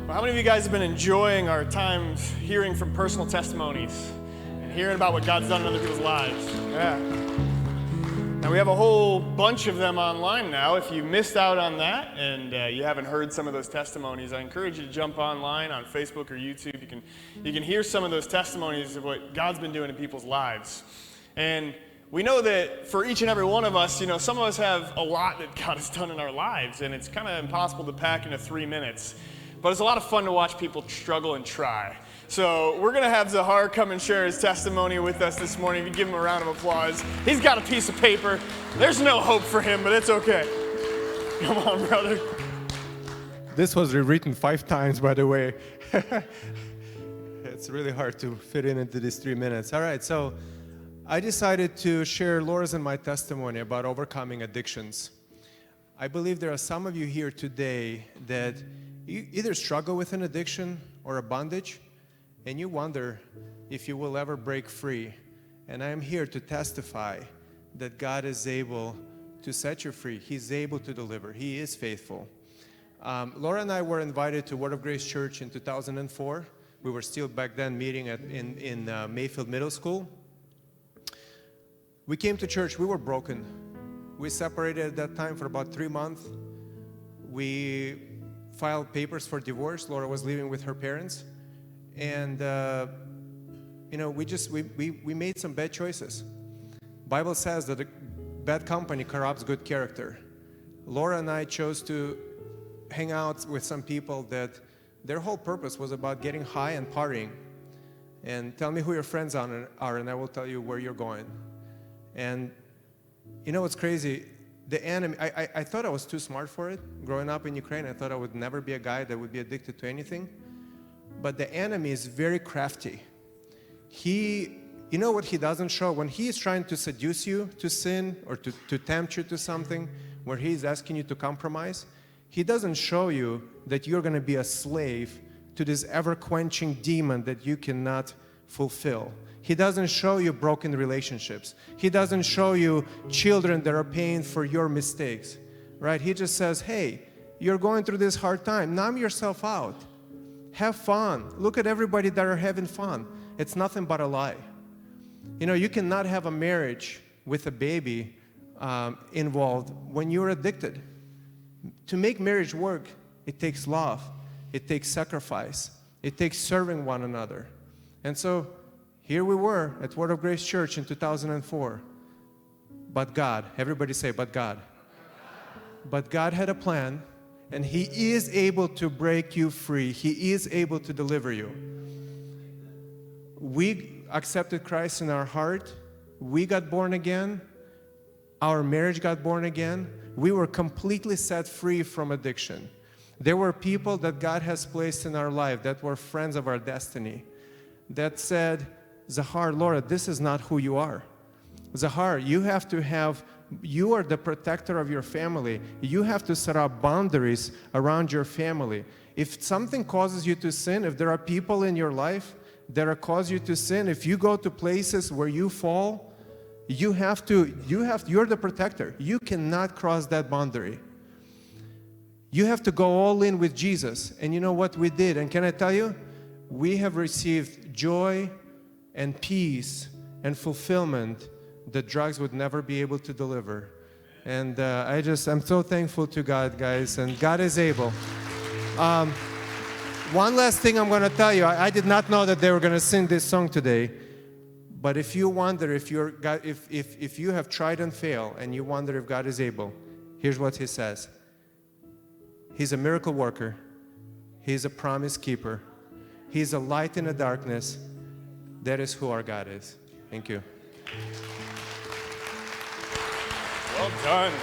Well, how many of you guys have been enjoying our times hearing from personal testimonies and hearing about what God's done in other people's lives? Yeah. Now, we have a whole bunch of them online now. If you missed out on that and you haven't heard some of those testimonies, I encourage you to jump online on Facebook or YouTube. You can hear some of those testimonies of what God's been doing in people's lives. And we know that for each and every one of us, some of us have a lot that God has done in our lives, and it's kind of impossible to pack into 3 minutes. But it's a lot of fun to watch people struggle and try. So we're going to have Zakhar come and share his testimony with us this morning. If you give him a round of applause. He's got a piece of paper. There's no hope for him, but it's okay. Come on, brother. This was rewritten 5 times, by the way. It's really hard to fit into these 3 minutes. All right, so I decided to share Laura's and my testimony about overcoming addictions. I believe there are some of you here today that you either struggle with an addiction or a bondage, and you wonder if you will ever break free. And I am here to testify that God is able to set you free. He's able to deliver. He is faithful. Laura and I were invited to Word of Grace Church in 2004. We were still back then meeting in Mayfield Middle School. We came to church. We were broken. We separated at that time for about 3 months. We filed papers for divorce. Laura was living with her parents. And, we made some bad choices. Bible says that a bad company corrupts good character. Laura and I chose to hang out with some people that their whole purpose was about getting high and partying. And tell me who your friends are, and I will tell you where you're going. And you know what's crazy? The enemy, I thought I was too smart for it. Growing up in Ukraine, I thought I would never be a guy that would be addicted to anything. But the enemy is very crafty. You know what he doesn't show? When he is trying to seduce you to sin or to tempt you to something, where he's asking you to compromise, he doesn't show you that you're going to be a slave to this ever-quenching demon that you cannot fulfill. He doesn't show you broken relationships. He doesn't show you children that are paying for your mistakes, right? He just says, hey, you're going through this hard time. Numb yourself out. Have fun. Look at everybody that are having fun. It's nothing but a lie. You cannot have a marriage with a baby involved when you're addicted. To make marriage work, it takes love. It takes sacrifice. It takes serving one another. And so here we were at Word of Grace Church in 2004. But God, everybody say, but God. But God had a plan, and He is able to break you free. He is able to deliver you. We accepted Christ in our heart. We got born again. Our marriage got born again. We were completely set free from addiction. There were people that God has placed in our life that were friends of our destiny that said, Zakhar, Laura, this is not who you are. Zakhar, you are the protector of your family. You have to set up boundaries around your family. If something causes you to sin, if there are people in your life that cause you to sin, if you go to places where you fall, you're the protector. You cannot cross that boundary. You have to go all in with Jesus. And you know what we did? And can I tell you? We have received joy and peace and fulfillment that drugs would never be able to deliver. And I'm so thankful to God, guys, and God is able. One last thing I'm going to tell you. I did not know that they were going to sing this song today. But if you wonder if you have tried and failed and you wonder if God is able, here's what He says. He's a miracle worker. He's a promise keeper. He's a light in the darkness. That is who our God is. Thank you. Well done.